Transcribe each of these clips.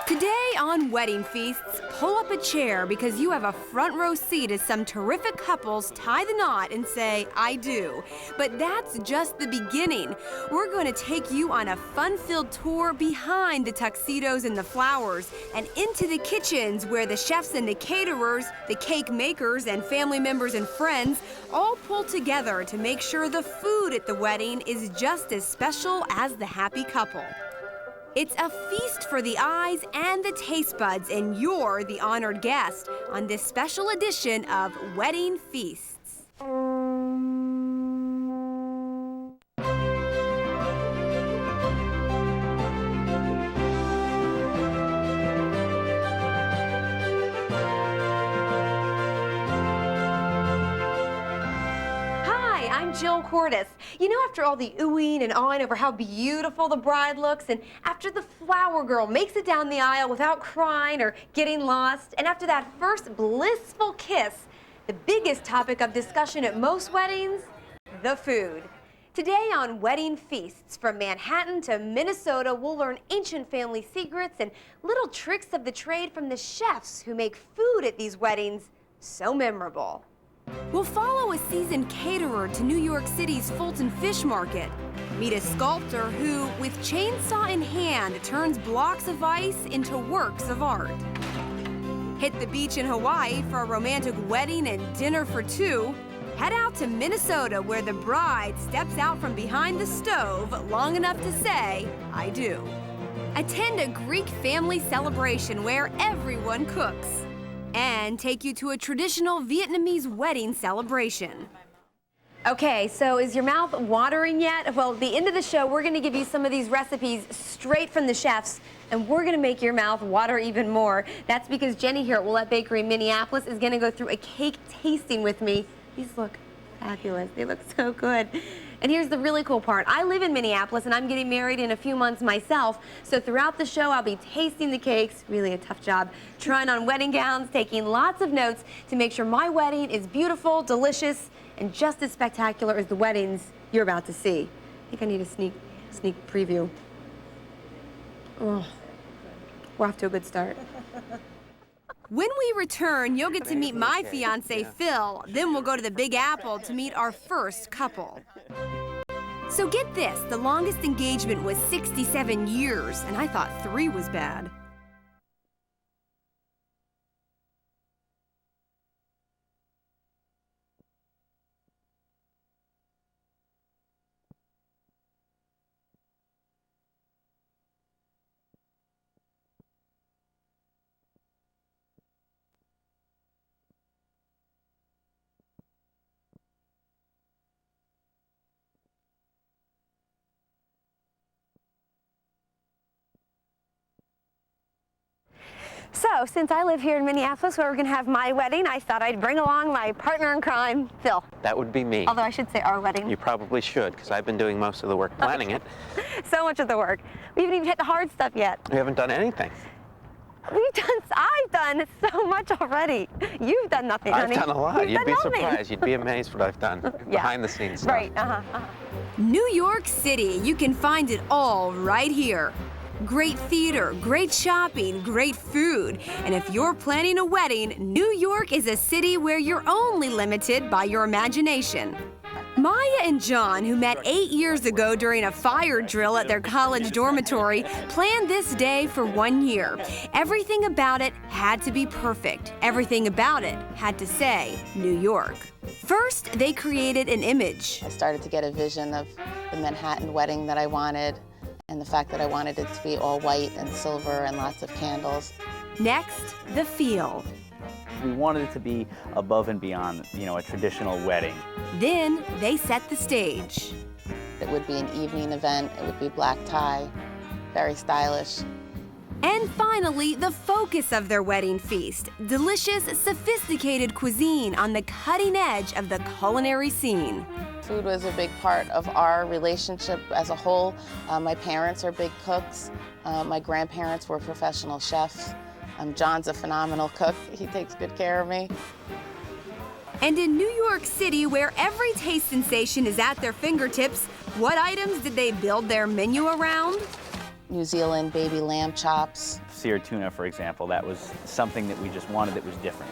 Today on Wedding Feasts, pull up a chair because you have a front row seat as some terrific couples tie the knot and say, I do. But that's just the beginning. We're going to take you on a fun-filled tour behind the tuxedos and the flowers and into the kitchens where the chefs and the caterers, the cake makers and family members and friends all pull together to make sure the food at the wedding is just as special as the happy couple. It's a feast for the eyes and the taste buds, and you're the honored guest on this special edition of Wedding Feasts. I'm Jill Cordes. You know, after all the oohing and awing over how beautiful the bride looks, and after the flower girl makes it down the aisle without crying or getting lost, and after that first blissful kiss, the biggest topic of discussion at most weddings, the food. Today on Wedding Feasts, from Manhattan to Minnesota, we'll learn ancient family secrets and little tricks of the trade from the chefs who make food at these weddings so memorable. We'll follow a seasoned caterer to New York City's Fulton Fish Market. Meet a sculptor who, with chainsaw in hand, turns blocks of ice into works of art. Hit the beach in Hawaii for a romantic wedding and dinner for two. Head out to Minnesota where the bride steps out from behind the stove long enough to say, I do. Attend a Greek family celebration where everyone cooks. And take you to a traditional Vietnamese wedding celebration. Okay, so is your mouth watering yet? Well, at the end of the show, we're gonna give you some of these recipes straight from the chefs, and we're gonna make your mouth water even more. That's because Jenny here at Willette Bakery in Minneapolis is gonna go through a cake tasting with me. These look fabulous, they look so good. And here's the really cool part. I live in Minneapolis and I'm getting married in a few months myself. So throughout the show, I'll be tasting the cakes, really a tough job, trying on wedding gowns, taking lots of notes to make sure my wedding is beautiful, delicious, and just as spectacular as the weddings you're about to see. I think I need a sneak preview. Oh, we're off to a good start. When we return, you'll get to meet my fiancé, Phil. Then we'll go to the Big Apple to meet our first couple. So get this, the longest engagement was 67 years, and I thought 3 was bad. So, since I live here in Minneapolis where we're going to have my wedding, I thought I'd bring along my partner in crime, Phil. That would be me. Although I should say our wedding. You probably should, because I've been doing most of the work planning it. So much of the work. We haven't even hit the hard stuff yet. We haven't done anything. I've done so much already. You've done nothing, honey. I've done a lot. You'd be nothing. surprised. You'd be amazed what I've done behind the scenes stuff. Right, New York City, you can find it all right here. Great theater, great shopping, great food. And if you're planning a wedding, New York is a city where you're only limited by your imagination. Maya and John, who met 8 years ago during a fire drill at their college dormitory, planned this day for 1 year. Everything about it had to be perfect. Everything about it had to say New York. First, they created an image. I started to get a vision of the Manhattan wedding that I wanted, and the fact that I wanted it to be all white and silver and lots of candles. Next, the feel. We wanted it to be above and beyond, a traditional wedding. Then they set the stage. It would be an evening event. It would be black tie, very stylish. And finally, the focus of their wedding feast. Delicious, sophisticated cuisine on the cutting edge of the culinary scene. Food was a big part of our relationship as a whole. My parents are big cooks. My grandparents were professional chefs. John's a phenomenal cook. He takes good care of me. And in New York City, where every taste sensation is at their fingertips, what items did they build their menu around? New Zealand baby lamb chops. Seared tuna, for example, that was something that we just wanted that was different.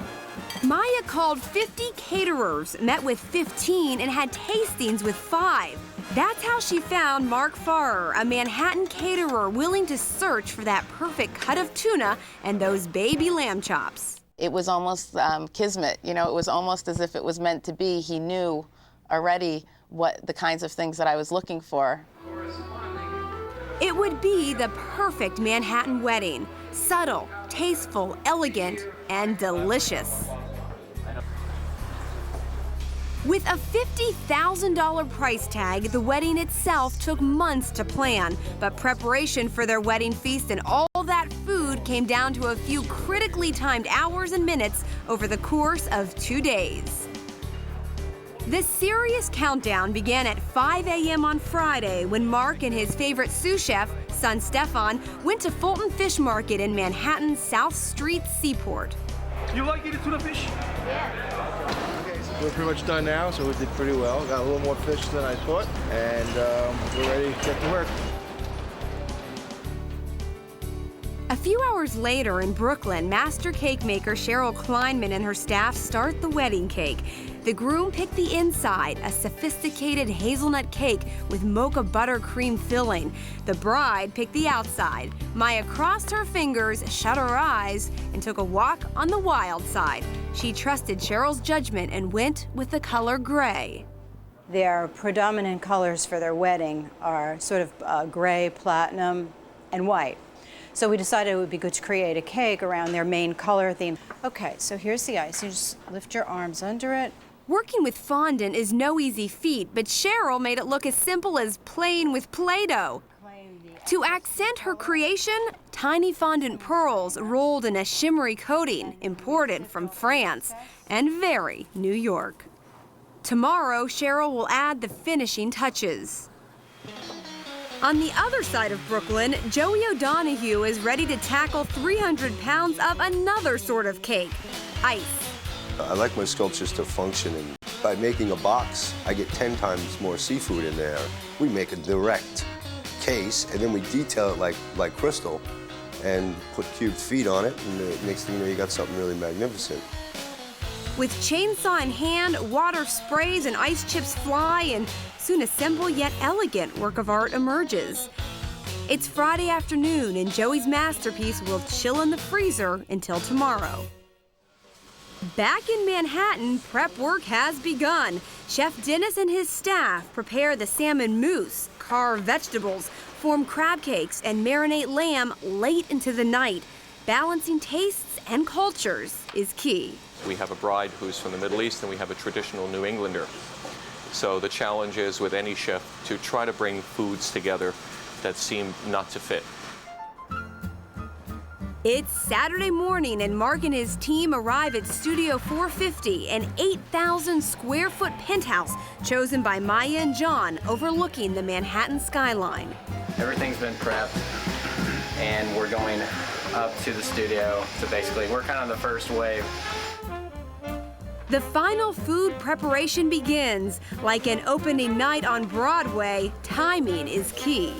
Maya called 50 caterers, met with 15, and had tastings with 5. That's how she found Mark Farrer, a Manhattan caterer willing to search for that perfect cut of tuna and those baby lamb chops. It was almost kismet, you know, it was almost as if it was meant to be. He knew already what the kinds of things that I was looking for. It would be the perfect Manhattan wedding. Subtle, tasteful, elegant, and delicious. With a $50,000 price tag, the wedding itself took months to plan, but preparation for their wedding feast and all that food came down to a few critically timed hours and minutes over the course of 2 days. The serious countdown began at 5 a.m. on Friday when Mark and his favorite sous chef, son Stefan, went to Fulton Fish Market in Manhattan's South Street Seaport. You like eating tuna fish? We're pretty much done now, so we did pretty well. Got a little more fish than I thought, and we're ready to get to work. A few hours later in Brooklyn, master cake maker Cheryl Kleinman and her staff start the wedding cake. The groom picked the inside, a sophisticated hazelnut cake with mocha buttercream filling. The bride picked the outside. Maya crossed her fingers, shut her eyes, and took a walk on the wild side. She trusted Cheryl's judgment and went with the color gray. Their predominant colors for their wedding are sort of gray, platinum, and white. So we decided it would be good to create a cake around their main color theme. Okay, so here's the ice. You just lift your arms under it. Working with fondant is no easy feat, but Cheryl made it look as simple as playing with Play-Doh. To accent her creation, tiny fondant pearls rolled in a shimmery coating imported from France and very New York. Tomorrow, Cheryl will add the finishing touches. On the other side of Brooklyn, Joey O'Donohue is ready to tackle 300 pounds of another sort of cake, ice. I like my sculptures to function, and by making a box, I get 10 times more seafood in there. We make a direct case, and then we detail it like crystal, and put cubed feet on it, and the next thing you know, you got something really magnificent. With chainsaw in hand, water sprays and ice chips fly, and soon a simple yet elegant work of art emerges. It's Friday afternoon, and Joey's masterpiece will chill in the freezer until tomorrow. Back in Manhattan, prep work has begun. Chef Dennis and his staff prepare the salmon mousse, carve vegetables, form crab cakes, and marinate lamb late into the night. Balancing tastes and cultures is key. We have a bride who's from the Middle East, and we have a traditional New Englander. So the challenge is with any chef to try to bring foods together that seem not to fit. It's Saturday morning, and Mark and his team arrive at Studio 450, an 8,000 square foot penthouse chosen by Maya and John, overlooking the Manhattan skyline. Everything's been prepped, and we're going up to the studio. So basically, we're kind of the first wave. The final food preparation begins. Like an opening night on Broadway, timing is key.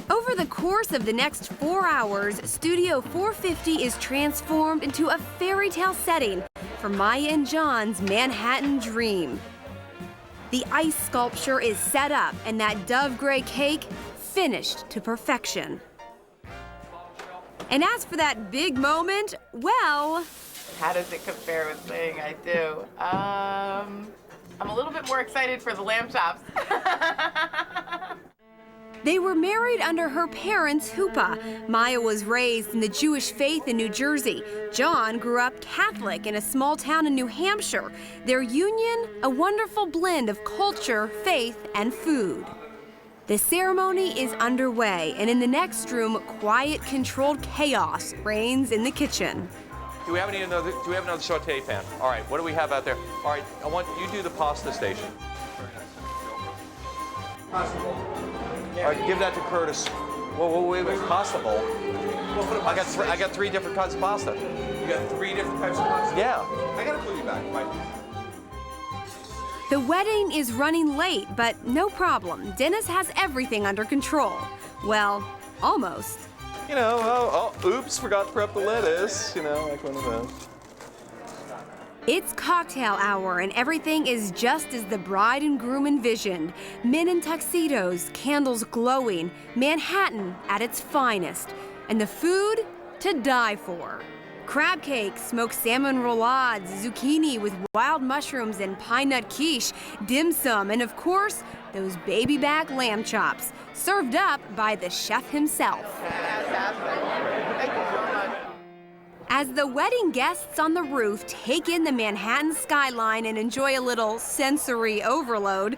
Over the course of the next 4 hours, Studio 450 is transformed into a fairy tale setting for Maya and John's Manhattan dream. The ice sculpture is set up, and that dove gray cake finished to perfection. And as for that big moment, well... How does it compare with saying I do? I'm a little bit more excited for the lamb chops. They were married under her parents' huppah. Maya was raised in the Jewish faith in New Jersey. John grew up Catholic in a small town in New Hampshire. Their union, a wonderful blend of culture, faith, and food. The ceremony is underway, and in the next room, quiet, controlled chaos reigns in the kitchen. Do we have another saute pan? All right, what do we have out there? All right, I want you to do the pasta station. All right, give that to Curtis. Whoa, wait, pasta bowl. I got 3 different kinds of pasta. You got 3 different types of pasta? Yeah. I gotta pull you back. The wedding is running late, but no problem. Dennis has everything under control. Well, almost. You know, oops, forgot to prep the lettuce, you know, like one of those. It's cocktail hour and everything is just as the bride and groom envisioned. Men in tuxedos, candles glowing, Manhattan at its finest. And the food to die for. Crab cake, smoked salmon roulades, zucchini with wild mushrooms and pine nut quiche, dim sum, and of course, those baby back lamb chops, served up by the chef himself. As the wedding guests on the roof take in the Manhattan skyline and enjoy a little sensory overload,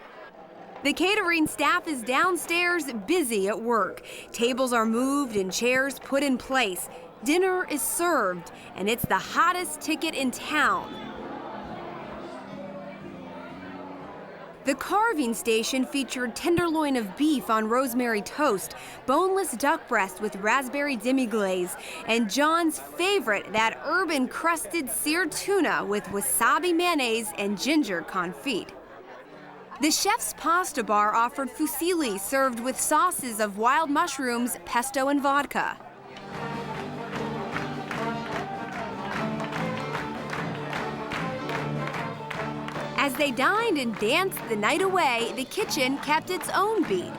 the catering staff is downstairs busy at work. Tables are moved and chairs put in place. Dinner is served, and it's the hottest ticket in town. The carving station featured tenderloin of beef on rosemary toast, boneless duck breast with raspberry demi-glaze, and John's favorite, that herb-encrusted seared tuna with wasabi mayonnaise and ginger confit. The chef's pasta bar offered fusilli served with sauces of wild mushrooms, pesto, and vodka. As they dined and danced the night away, the kitchen kept its own beat.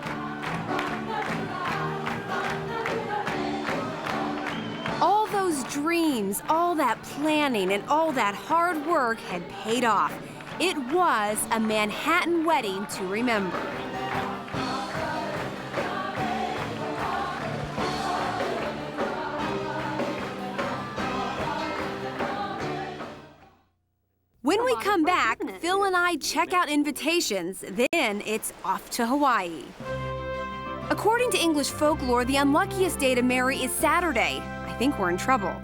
All those dreams, all that planning, and all that hard work had paid off. It was a Manhattan wedding to remember. When we come back, Phil and I check out invitations, then it's off to Hawaii. According to English folklore, the unluckiest day to marry is Saturday. I think we're in trouble.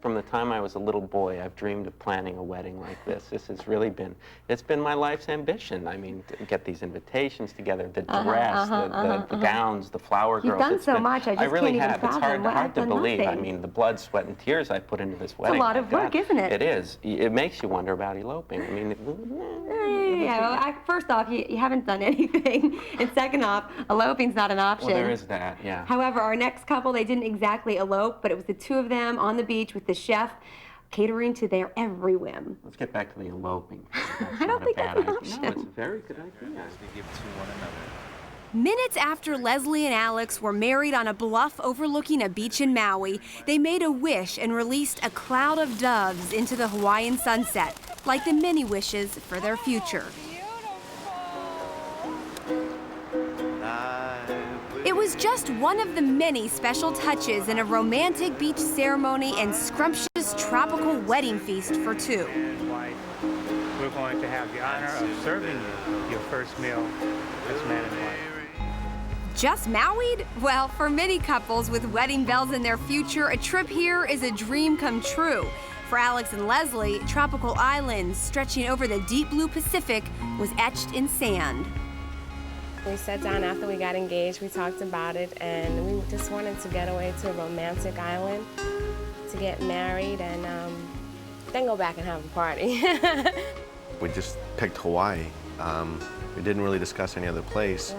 From the time I was a little boy, I've dreamed of planning a wedding like this. This has really been, it's been my life's ambition. I mean, to get these invitations together, the dress, the gowns, the flower girls. You've done so much, I really can't even have. It's fathom. hard to believe. Nothing. I mean, the blood, sweat, and tears I put into this wedding. It's a lot of work, isn't it? It is. It makes you wonder about eloping. I mean, first off, you haven't done anything. And second off, eloping's not an option. Well, there is that, yeah. However, our next couple, they didn't exactly elope, but it was the two of them on the beach with the chef catering to their every whim. Let's get back to the eloping. I don't think that's an option. No, it's a very good idea. Minutes after Leslie and Alex were married on a bluff overlooking a beach in Maui, they made a wish and released a cloud of doves into the Hawaiian sunset, like the many wishes for their future. It was just one of the many special touches in a romantic beach ceremony and scrumptious tropical wedding feast for two. We're going to have the honor of serving you your first meal as man and wife. Just Maui'd? Well, for many couples with wedding bells in their future, a trip here is a dream come true. For Alex and Leslie, tropical islands stretching over the deep blue Pacific was etched in sand. We sat down after we got engaged, we talked about it, and we just wanted to get away to a romantic island to get married and then go back and have a party. We just picked Hawaii. We didn't really discuss any other place.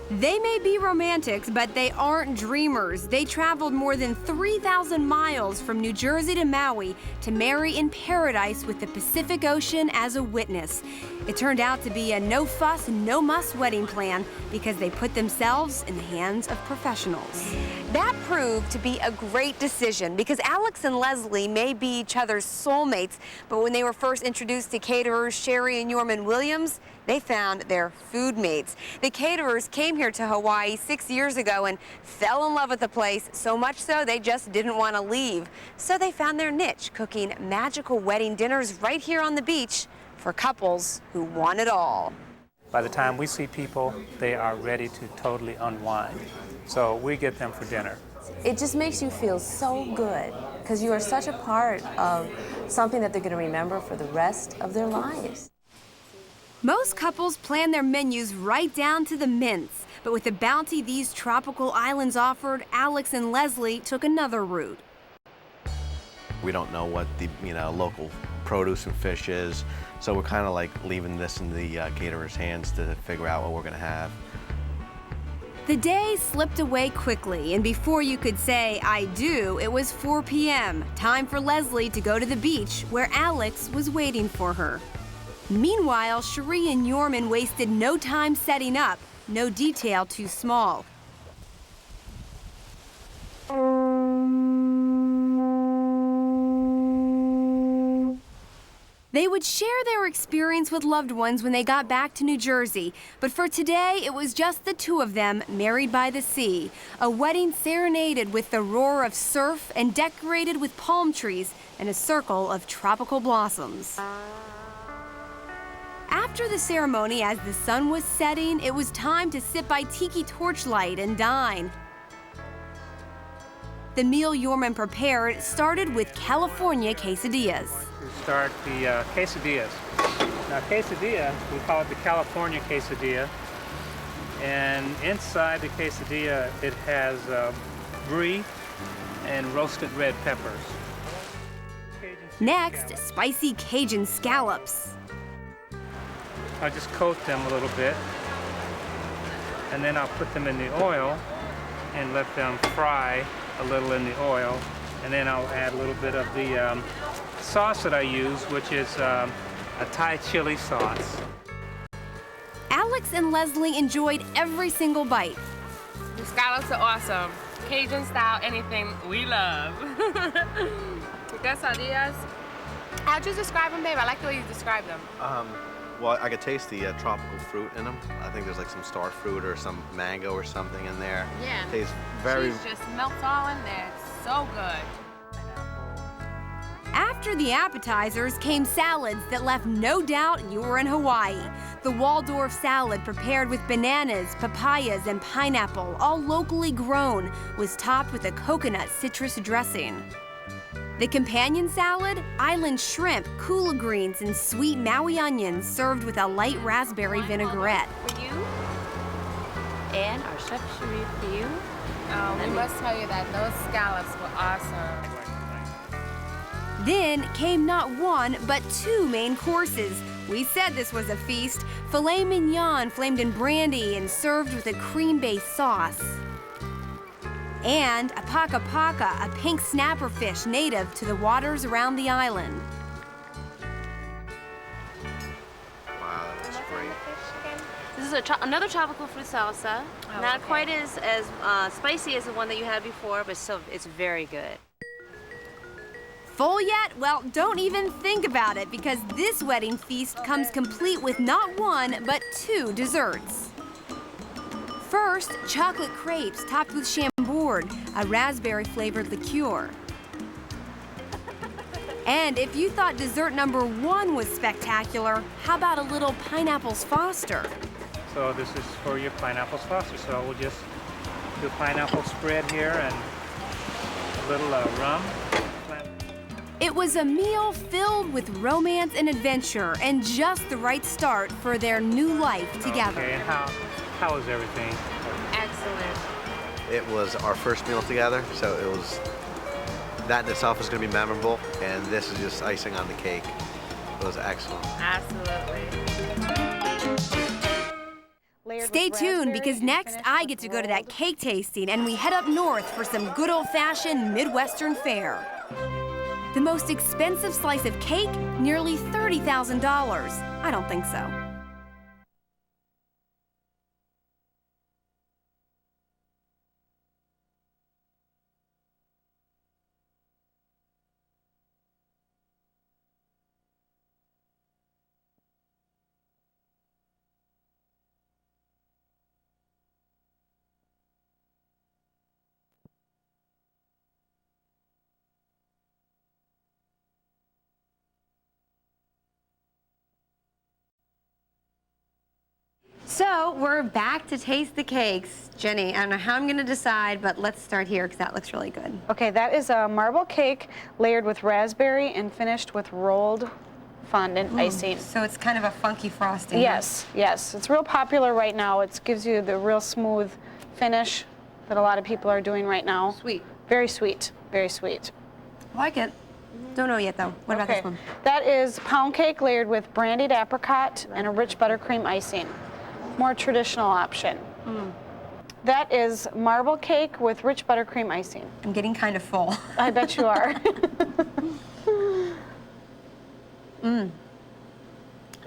They may be romantics, but they aren't dreamers. They traveled more than 3,000 miles from New Jersey to Maui to marry in paradise with the Pacific Ocean as a witness. It turned out to be a no-fuss, no-muss wedding plan because they put themselves in the hands of professionals. That proved to be a great decision because Alex and Leslie may be each other's soulmates, but when they were first introduced to caterers Sherry and Yorman Williams, they found their food mates. The caterers came here to Hawaii 6 years ago and fell in love with the place, so much so they just didn't want to leave. So they found their niche, cooking magical wedding dinners right here on the beach for couples who want it all. By the time we see people, they are ready to totally unwind. So we get them for dinner. It just makes you feel so good because you are such a part of something that they're going to remember for the rest of their lives. Most couples plan their menus right down to the mince, but with the bounty these tropical islands offered, Alex and Leslie took another route. We don't know what the local produce and fish is, so we're kind of like leaving this in the caterer's hands to figure out what we're going to have. The day slipped away quickly, and before you could say, I do, it was 4 p.m. Time for Leslie to go to the beach, where Alex was waiting for her. Meanwhile, Cherie and Yorman wasted no time setting up, no detail too small. They would share their experience with loved ones when they got back to New Jersey, but for today, it was just the two of them, married by the sea. A wedding serenaded with the roar of surf and decorated with palm trees and a circle of tropical blossoms. After the ceremony, as the sun was setting, it was time to sit by tiki torchlight and dine. The meal Yorman prepared started with California quesadillas. To start the quesadillas. Now quesadilla, we call it the California quesadilla. And inside the quesadilla, it has brie and roasted red peppers. Next, spicy Cajun scallops. I'll just coat them a little bit, and then I'll put them in the oil and let them fry a little in the oil, and then I'll add a little bit of the sauce that I use, which is a Thai chili sauce. Alex and Leslie enjoyed every single bite. The scallops are awesome. Cajun style, anything we love. The quesadillas. How'd you describe them, babe? I like the way you describe them. Well, I could taste the tropical fruit in them. I think there's like some star fruit or some mango or something in there. Yeah. Tastes very... Cheese just melts all in there. It's so good. After the appetizers came salads that left no doubt you were in Hawaii. The Waldorf salad, prepared with bananas, papayas, and pineapple, all locally grown, was topped with a coconut citrus dressing. The companion salad, island shrimp, kula greens, and sweet Maui onions served with a light raspberry vinaigrette. For you and our Chef Cherie for you. We must tell you that those scallops were awesome. Then came not one, but two main courses. We said this was a feast. Filet mignon flamed in brandy and served with a cream-based sauce. And a paka paka, a pink snapper fish native to the waters around the island. Wow, that looks great. This is another tropical fruit salsa. Not quite as spicy as the one that you had before, but still, it's very good. Full yet? Well, don't even think about it, because this wedding feast comes complete with not one, but two desserts. First, chocolate crepes topped with chambord, a raspberry-flavored liqueur. And if you thought dessert number one was spectacular, how about a little pineapples Foster? So this is for your pineapples Foster. So we'll just do a pineapple spread here and a little rum. It was a meal filled with romance and adventure, and just the right start for their new life together. Okay, and how was everything? Excellent. It was our first meal together, so that in itself is going to be memorable, and this is just icing on the cake. It was excellent. Absolutely. Stay tuned, because next I get to go to that cake tasting, and we head up north for some good old-fashioned Midwestern fare. The most expensive slice of cake, nearly $30,000. I don't think so. So we're back to taste the cakes. Jenny, I don't know how I'm gonna decide, but let's start here because that looks really good. Okay, that is a marble cake layered with raspberry and finished with rolled fondant icing. So it's kind of a funky frosting. Yes, yes. It's real popular right now. It gives you the real smooth finish that a lot of people are doing right now. Sweet. Very sweet, very sweet. Like it. Don't know yet though. What about this one? That is pound cake layered with brandied apricot and a rich buttercream icing. More traditional option. That is marble cake with rich buttercream icing. I'm getting kind of full. I bet you are.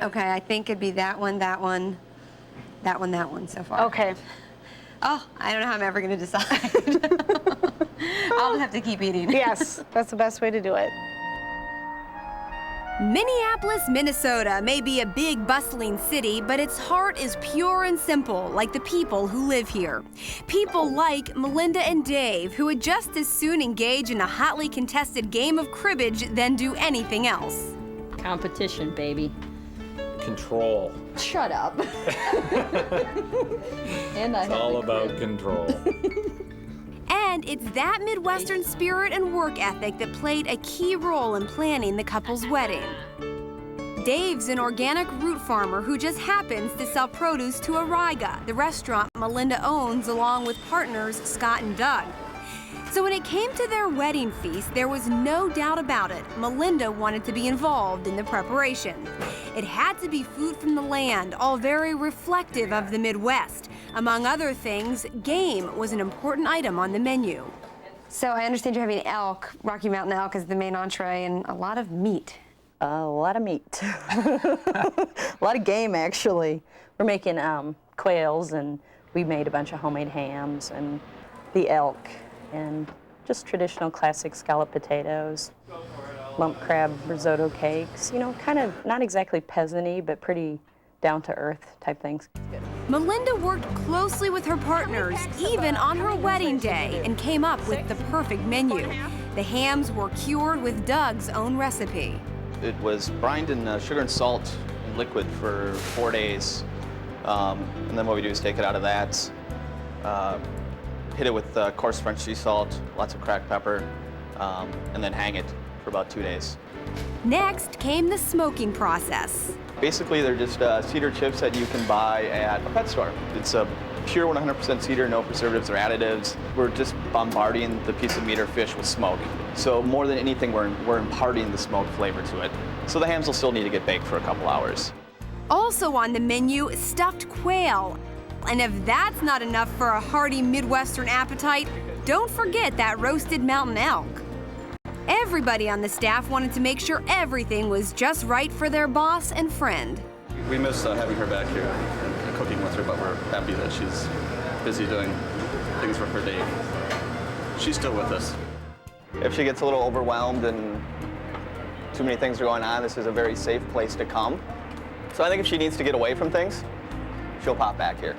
Okay, I think it'd be that one, that one, that one, that one so far. Okay. Oh, I don't know how I'm ever going to decide. I'll just have to keep eating. Yes, that's the best way to do it. Minneapolis, Minnesota may be a big, bustling city, but its heart is pure and simple, like the people who live here. People like Melinda and Dave, who would just as soon engage in a hotly contested game of cribbage than do anything else. Competition, baby. Control. Shut up. And It's all about control. And it's that Midwestern spirit and work ethic that played a key role in planning the couple's wedding. Dave's an organic root farmer who just happens to sell produce to Ariga, the restaurant Melinda owns along with partners Scott and Doug. So when it came to their wedding feast, there was no doubt about it. Melinda wanted to be involved in the preparation. It had to be food from the land, all very reflective of the Midwest. Among other things, game was an important item on the menu. So I understand you're having elk, Rocky Mountain elk as the main entree, and a lot of meat. A lot of meat. A lot of game, actually. We're making quails, and we made a bunch of homemade hams, and the elk, and just traditional classic scalloped potatoes, lump crab risotto cakes, you know, kind of not exactly peasant-y, but pretty down-to-earth type things. Melinda worked closely with her partners, even on her wedding day, and came up with the perfect menu. The hams were cured with Doug's own recipe. It was brined in sugar and salt in liquid for 4 days. And then what we do is take it out of that, hit it with coarse French sea salt, lots of cracked pepper, and then hang it for about 2 days. Next came the smoking process. Basically, they're just cedar chips that you can buy at a pet store. It's a pure 100% cedar, no preservatives or additives. We're just bombarding the piece of meat or fish with smoke. So more than anything, we're imparting the smoked flavor to it. So the hams will still need to get baked for a couple hours. Also on the menu, stuffed quail. And if that's not enough for a hearty Midwestern appetite, don't forget that roasted mountain elk. Everybody on the staff wanted to make sure everything was just right for their boss and friend. We miss having her back here and cooking with her, but we're happy that she's busy doing things for her day. She's still with us. If she gets a little overwhelmed and too many things are going on, this is a very safe place to come. So I think if she needs to get away from things, she'll pop back here.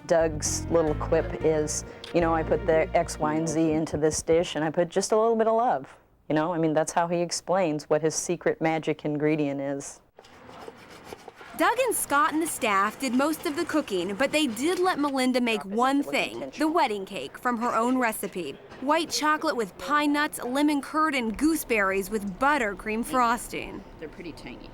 Doug's little quip is, you know, I put the X, Y, and Z into this dish, and I put just a little bit of love. You know, I mean, that's how he explains what his secret magic ingredient is. Doug and Scott and the staff did most of the cooking, but they did let Melinda make one thing, the wedding cake from her own recipe. White chocolate with pine nuts, lemon curd, and gooseberries with buttercream frosting. They're pretty tangy.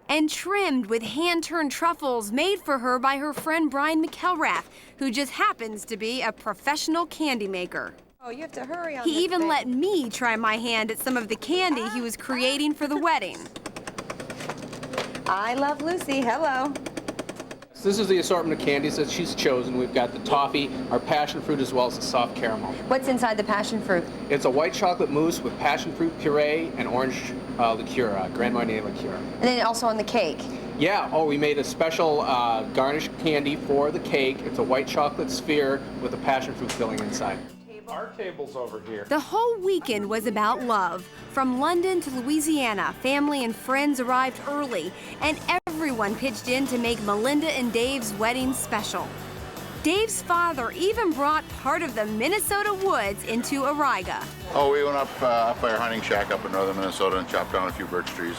And trimmed with hand-turned truffles made for her by her friend Brian McElrath, who just happens to be a professional candy maker. Oh, you have to hurry on He this even thing. let me try my hand at some of the candy he was creating for the wedding. I love Lucy. Hello. This is the assortment of candies that she's chosen. We've got the toffee, our passion fruit, as well as the soft caramel. What's inside the passion fruit? It's a white chocolate mousse with passion fruit puree and orange liqueur, Grand Marnier liqueur. And then also on the cake. Yeah, oh, we made a special garnish candy for the cake. It's a white chocolate sphere with a passion fruit filling inside. Our table's over here. The whole weekend was about love. From London to Louisiana, family and friends arrived early, and everyone pitched in to make Melinda and Dave's wedding special. Dave's father even brought part of the Minnesota woods into Ariga. Oh, we went up by our hunting shack up in northern Minnesota and chopped down a few birch trees.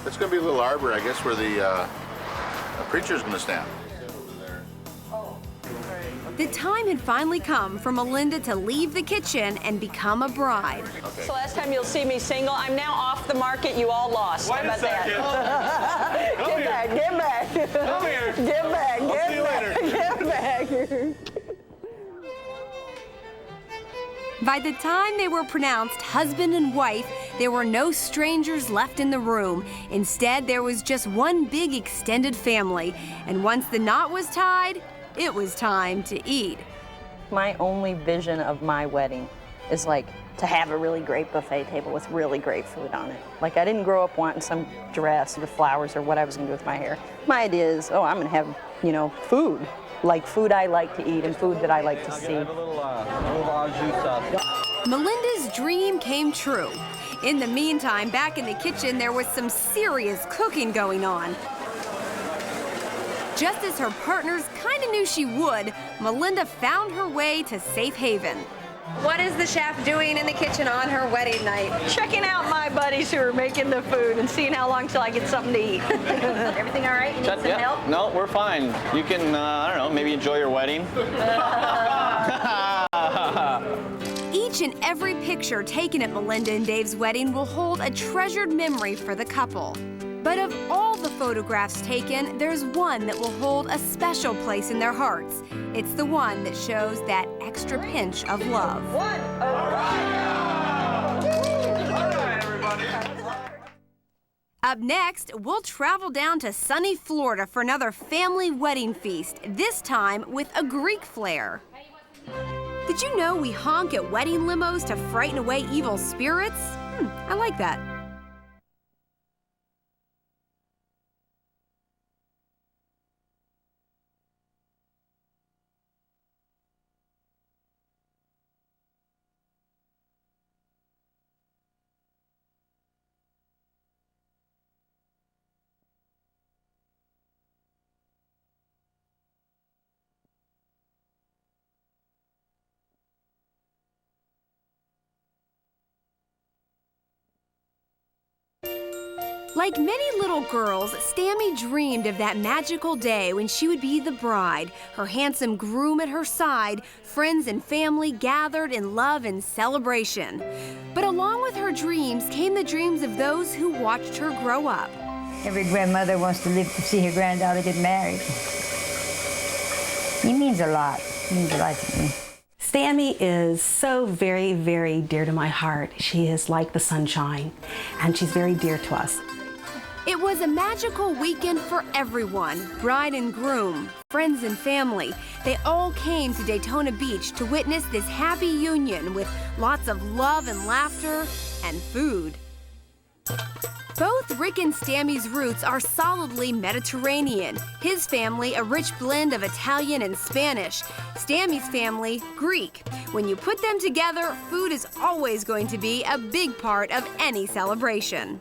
It's going to be a little arbor, I guess, where the A preacher's going to stand. The time had finally come for Melinda to leave the kitchen and become a bride. It's the last time you'll see me single. I'm now off the market. You all lost. Wait How about a second. that? Come Get here. back. Get back. Come here. Get back. I'll Get see you back. later. Get back. By the time they were pronounced husband and wife, there were no strangers left in the room. Instead, there was just one big extended family. And once the knot was tied, it was time to eat. My only vision of my wedding is like to have a really great buffet table with really great food on it. Like I didn't grow up wanting some dress with flowers or what I was gonna do with my hair. My idea is, oh, I'm gonna have, you know, food. Like food I like to eat and food that I like to see. Melinda's dream came true. In the meantime, back in the kitchen, there was some serious cooking going on. Just as her partners kind of knew she would, Melinda found her way to safe haven. What is the chef doing in the kitchen on her wedding night? Checking out my buddies who are making the food and seeing how long till I get something to eat. Everything all right? You need some help? No, we're fine. You can, I don't know, maybe enjoy your wedding. Each and every picture taken at Melinda and Dave's wedding will hold a treasured memory for the couple. But of all the photographs taken, there's one that will hold a special place in their hearts. It's the one that shows that extra pinch of love. Up next, we'll travel down to sunny Florida for another family wedding feast, this time with a Greek flair. Did you know we honk at wedding limos to frighten away evil spirits? I like that. Like many little girls, Stammy dreamed of that magical day when she would be the bride, her handsome groom at her side, friends and family gathered in love and celebration. But along with her dreams came the dreams of those who watched her grow up. Every grandmother wants to live to see her granddaughter get married. It means a lot. It means a lot to me. Stammy is so very, very dear to my heart. She is like the sunshine, and she's very dear to us. It was a magical weekend for everyone, bride and groom, friends and family. They all came to Daytona Beach to witness this happy union with lots of love and laughter and food. Both Rick and Stammy's roots are solidly Mediterranean. His family, a rich blend of Italian and Spanish. Stammy's family, Greek. When you put them together, food is always going to be a big part of any celebration.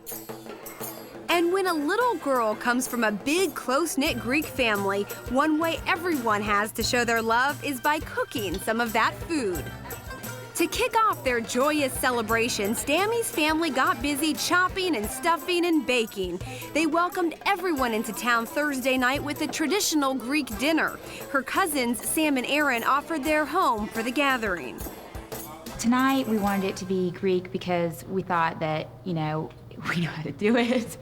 And when a little girl comes from a big, close-knit Greek family, one way everyone has to show their love is by cooking some of that food. To kick off their joyous celebration, Stammy's family got busy chopping and stuffing and baking. They welcomed everyone into town Thursday night with a traditional Greek dinner. Her cousins, Sam and Aaron, offered their home for the gathering. Tonight, we wanted it to be Greek because we thought that, you know, we know how to do it,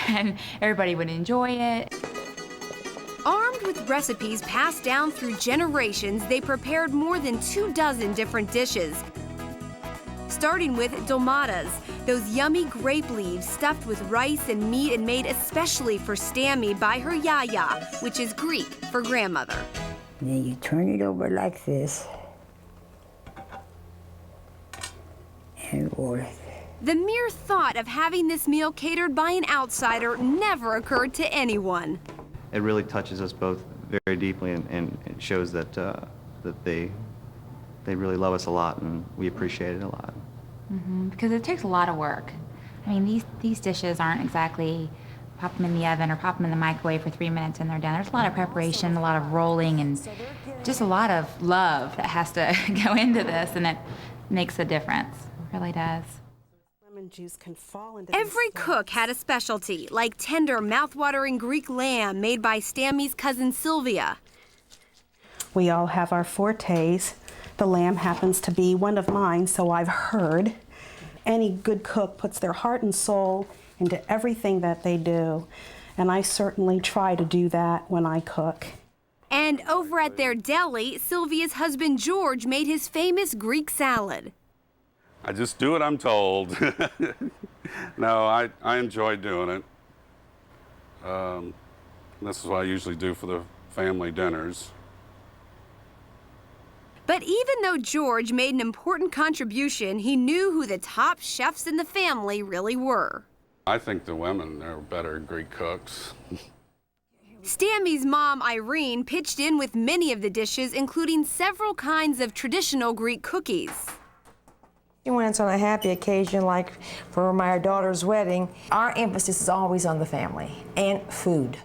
and everybody would enjoy it. Armed with recipes passed down through generations, they prepared more than 24 different dishes. Starting with dolmadas, those yummy grape leaves stuffed with rice and meat and made especially for Stammy by her yaya, which is Greek for grandmother. Then you turn it over like this and roll it. The mere thought of having this meal catered by an outsider never occurred to anyone. It really touches us both very deeply, and it shows that that they really love us a lot, and we appreciate it a lot. Because it takes a lot of work. I mean, these dishes aren't exactly pop them in the oven or pop them in the microwave for 3 minutes and they're done. There's a lot of preparation, a lot of rolling, and just a lot of love that has to go into this, and it makes a difference. It really does. lemon juice can fall into Every cook had a specialty, like tender, mouth-watering Greek lamb made by Stammy's cousin Sylvia. We all have our fortes. The lamb happens to be one of mine, so I've heard. Any good cook puts their heart and soul into everything that they do, and I certainly try to do that when I cook. And over at their deli, Sylvia's husband George made his famous Greek salad. I just do what I'm told. No, I enjoy doing it. This is what I usually do for the family dinners. But even though George made an important contribution, he knew who the top chefs in the family really were. I think the women are better Greek cooks. Stammy's mom, Irene, pitched in with many of the dishes, including several kinds of traditional Greek cookies. When it's on a happy occasion, like for my daughter's wedding, our emphasis is always on the family and food.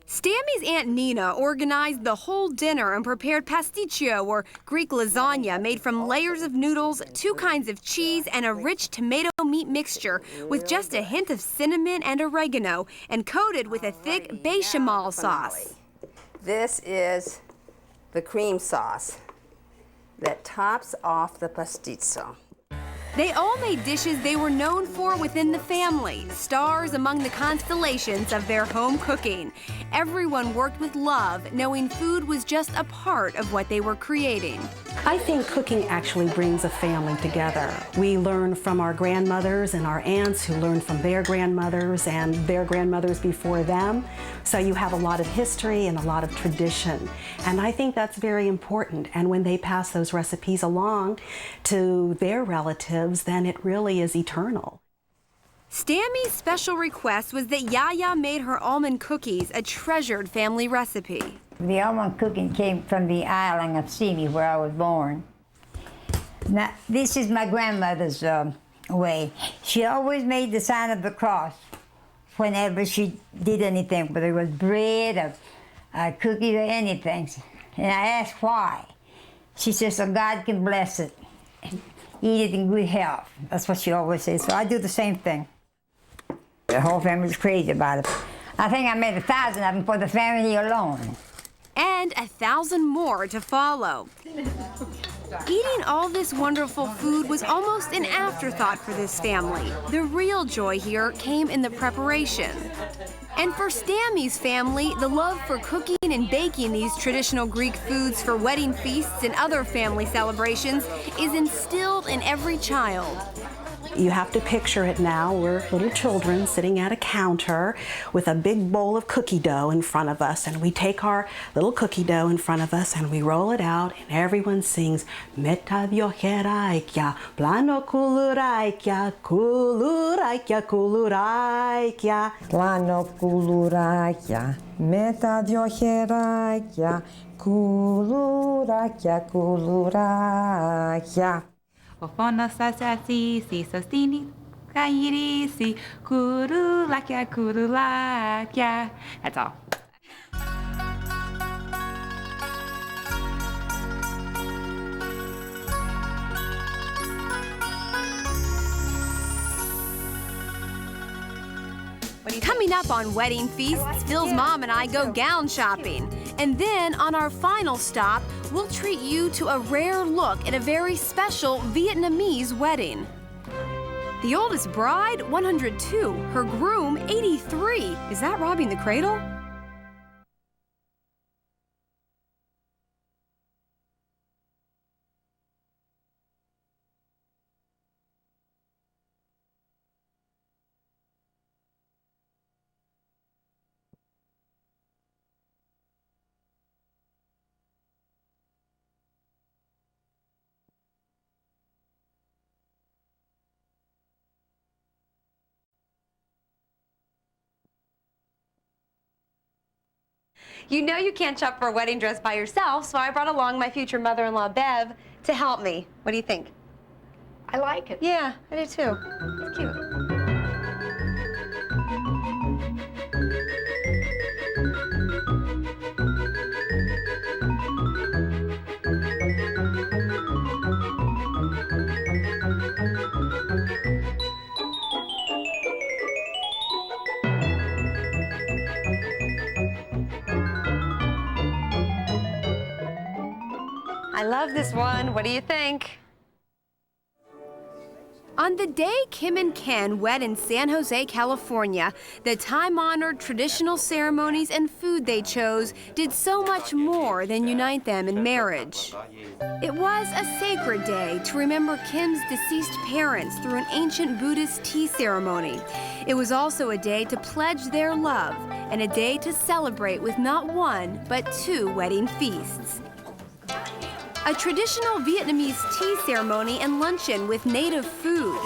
Stammy's Aunt Nina organized the whole dinner and prepared pasticcio, or Greek lasagna, made from layers of noodles, 2 kinds of cheese, and a rich tomato meat mixture with just a hint of cinnamon and oregano, and coated with a thick bechamel sauce. This is the cream sauce that tops off the pasticcio. They all made dishes they were known for within the family, stars among the constellations of their home cooking. Everyone worked with love, knowing food was just a part of what they were creating. I think cooking actually brings a family together. We learn from our grandmothers and our aunts who learned from their grandmothers and their grandmothers before them. So you have a lot of history and a lot of tradition. And I think that's very important. And when they pass those recipes along to their relatives, then it really is eternal. Stammy's special request was that Yaya made her almond cookies a treasured family recipe. The almond cooking came from the island of Simi, where I was born. Now, this is my grandmother's way. She always made the sign of the cross whenever she did anything, whether it was bread or cookies or anything. And I asked why. She says, so God can bless it. Eat it in good health. That's what she always says. So I do the same thing. The whole family's crazy about it. I think I made 1,000 of them for the family alone. And 1,000 more to follow. Eating all this wonderful food was almost an afterthought for this family. The real joy here came in the preparation. And for Stammy's family, the love for cooking and baking these traditional Greek foods for wedding feasts and other family celebrations is instilled in every child. You have to picture it now. We're little children sitting at a counter with a big bowl of cookie dough in front of us, and we take our little cookie dough in front of us and we roll it out, and everyone sings Meta diocheraikia, plano kuluraikia, kuluraikia, kuluraikia. Plano kuluraikia, meta diocheraikia, kuluraikia, kuluraikia. Ofono sasasi, si sostini, kairi, si kurulakia, kurulakia. That's all. Coming up on Wedding Feasts, Phil's mom and I go gown shopping. And then on our final stop, we'll treat you to a rare look at a very special Vietnamese wedding. The oldest bride, 102. Her groom, 83. Is that robbing the cradle? You know you can't shop for a wedding dress by yourself, so I brought along my future mother-in-law, Bev, to help me. What do you think? I like it. Yeah, I do too. It's cute. I love this one. What do you think? On the day Kim and Ken wed in San Jose, California, the time-honored traditional ceremonies and food they chose did so much more than unite them in marriage. It was a sacred day to remember Kim's deceased parents through an ancient Buddhist tea ceremony. It was also a day to pledge their love and a day to celebrate with not one, but 2 wedding feasts. A traditional Vietnamese tea ceremony and luncheon with native food.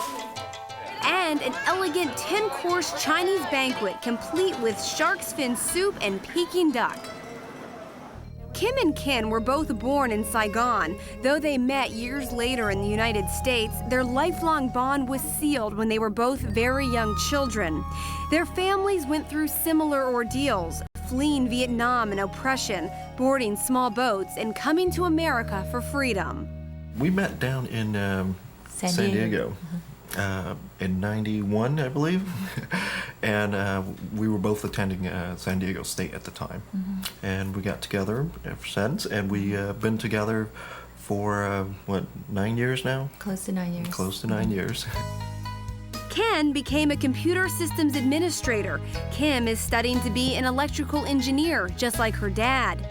And an elegant 10-course Chinese banquet complete with shark's fin soup and Peking duck. Kim and Ken were both born in Saigon. Though they met years later in the United States, their lifelong bond was sealed when they were both very young children. Their families went through similar ordeals, fleeing Vietnam and oppression, boarding small boats, and coming to America for freedom. We met down in San Diego in '91, I believe, and we were both attending San Diego State at the time. And we got together ever since, and we've been together for, 9 years now? Close to 9 years. Close to 9 years. Ken became a computer systems administrator. Kim is studying to be an electrical engineer, just like her dad.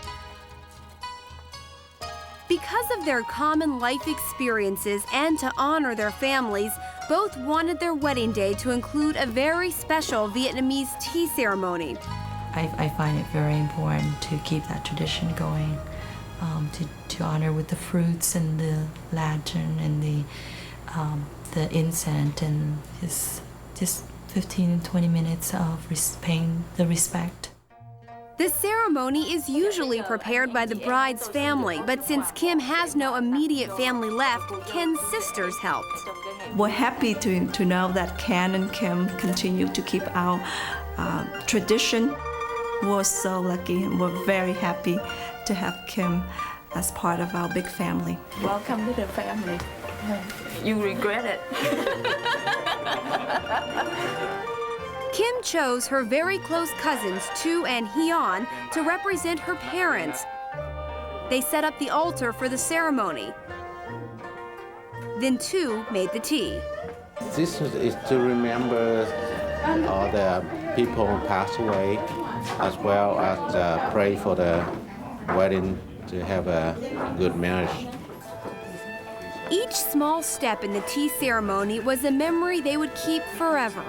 Because of their common life experiences and to honor their families, both wanted their wedding day to include a very special Vietnamese tea ceremony. I find it very important to keep that tradition going, to honor with the fruits and the lantern and the incense and just 15 and 20 minutes of paying the respect. The ceremony is usually prepared by the bride's family, but since Kim has no immediate family left, Ken's sisters helped. We're happy to know that Ken and Kim continue to keep our tradition. We're so lucky and we're very happy to have Kim as part of our big family. Welcome to the family. You regret it. Kim chose her very close cousins, Tu and Hyun, to represent her parents. They set up the altar for the ceremony. Then Tu made the tea. This is to remember all the people who passed away, as well as pray for the wedding to have a good marriage. Each small step in the tea ceremony was a memory they would keep forever.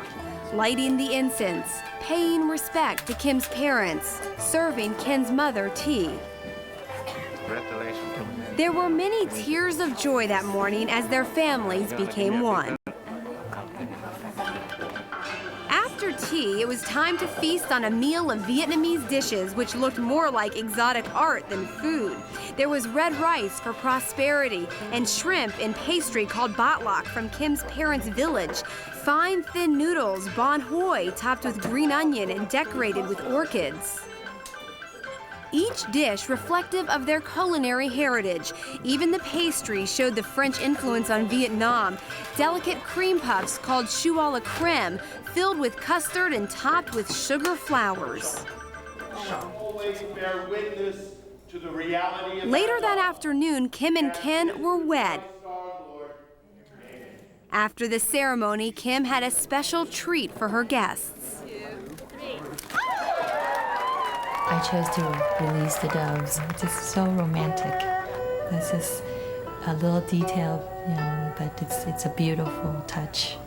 Lighting the incense, paying respect to Kim's parents, serving Ken's mother tea. Congratulations. There were many tears of joy that morning as their families became one. After tea, it was time to feast on a meal of Vietnamese dishes which looked more like exotic art than food. There was red rice for prosperity and shrimp and pastry called bát lọc from Kim's parents' village. Fine, thin noodles, bon hoi, topped with green onion and decorated with orchids. Each dish reflective of their culinary heritage. Even the pastry showed the French influence on Vietnam. Delicate cream puffs called choux à la crème, filled with custard and topped with sugar flowers. Later that afternoon, Kim and Ken were wed. After the ceremony, Kim had a special treat for her guests. I chose to release the doves, which is so romantic. This is a little detail, but it's a beautiful touch.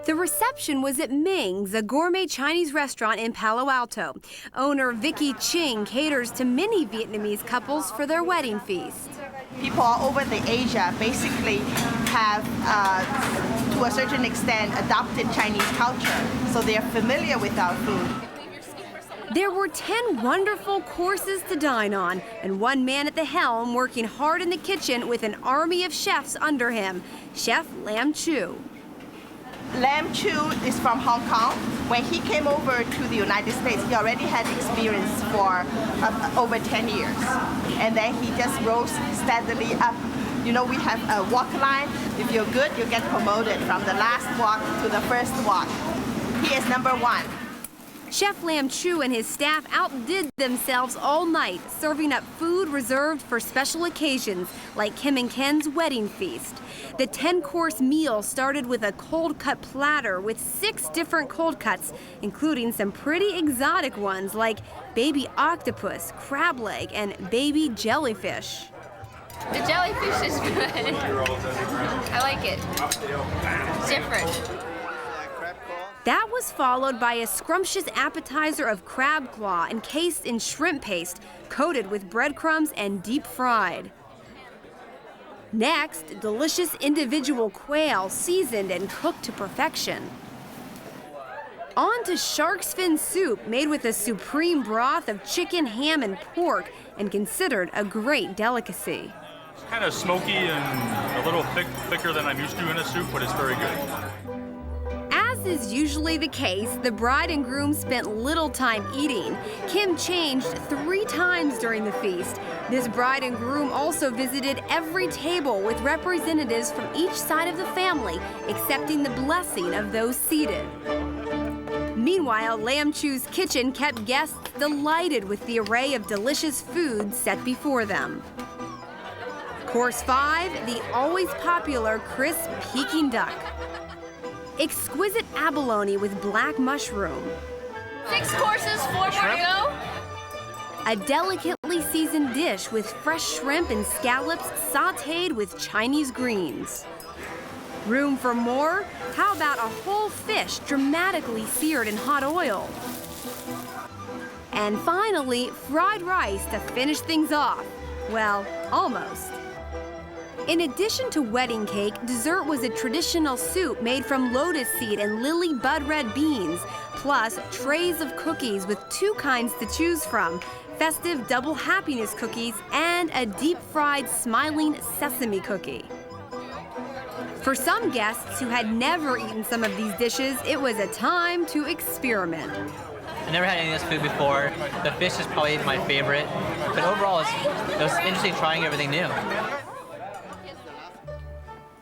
The reception was at Ming's, a gourmet Chinese restaurant in Palo Alto. Owner Vicky Ching caters to many Vietnamese couples for their wedding feast. People all over the Asia basically have, to a certain extent, adopted Chinese culture, so they are familiar with our food. There were 10 wonderful courses to dine on, and one man at the helm working hard in the kitchen with an army of chefs under him, Chef Lam Chu. Lam Chu is from Hong Kong. When he came over to the United States, he already had experience for over 10 years. And then he just rose steadily up. You know, we have a walk line. If you're good, you get promoted from the last walk to the first walk. He is number 1. Chef Lam Chu and his staff outdid themselves all night, serving up food reserved for special occasions like Kim and Ken's wedding feast. The 10-course meal started with a cold-cut platter with 6 different cold cuts, including some pretty exotic ones like baby octopus, crab leg, and baby jellyfish. The jellyfish is good. I like it. It's different. That was followed by a scrumptious appetizer of crab claw encased in shrimp paste, coated with breadcrumbs and deep fried. Next, delicious individual quail seasoned and cooked to perfection. On to shark's fin soup made with a supreme broth of chicken, ham, and pork, and considered a great delicacy. It's kind of smoky and a little thicker than I'm used to in a soup, but it's very good. As is usually the case, the bride and groom spent little time eating. Kim changed 3 times during the feast. This bride and groom also visited every table with representatives from each side of the family, accepting the blessing of those seated. Meanwhile, Lam Chu's kitchen kept guests delighted with the array of delicious food set before them. Course 5, the always popular crisp Peking duck. Exquisite abalone with black mushroom. 6 courses, 4 more to go. A delicately seasoned dish with fresh shrimp and scallops sautéed with Chinese greens. Room for more? How about a whole fish dramatically seared in hot oil? And finally, fried rice to finish things off. Well, almost. In addition to wedding cake, dessert was a traditional soup made from lotus seed and lily bud red beans, plus trays of cookies with 2 kinds to choose from, festive double happiness cookies and a deep-fried smiling sesame cookie. For some guests who had never eaten some of these dishes, it was a time to experiment. I never had any of this food before. The fish is probably my favorite, but overall it was interesting trying everything new.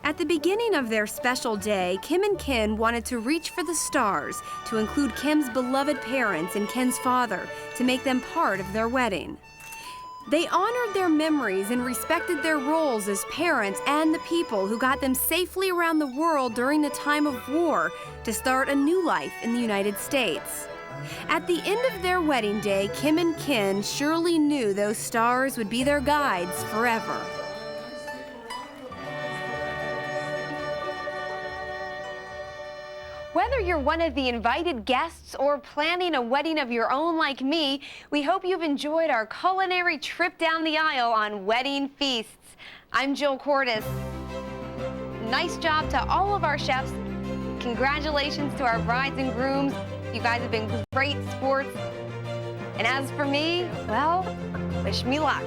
At the beginning of their special day, Kim and Ken wanted to reach for the stars to include Kim's beloved parents and Ken's father to make them part of their wedding. They honored their memories and respected their roles as parents and the people who got them safely around the world during the time of war to start a new life in the United States. At the end of their wedding day, Kim and Ken surely knew those stars would be their guides forever. Whether you're one of the invited guests or planning a wedding of your own like me, we hope you've enjoyed our culinary trip down the aisle on wedding feasts. I'm Jill Cordes. Nice job to all of our chefs. Congratulations to our brides and grooms. You guys have been great sports. And as for me, well, wish me luck.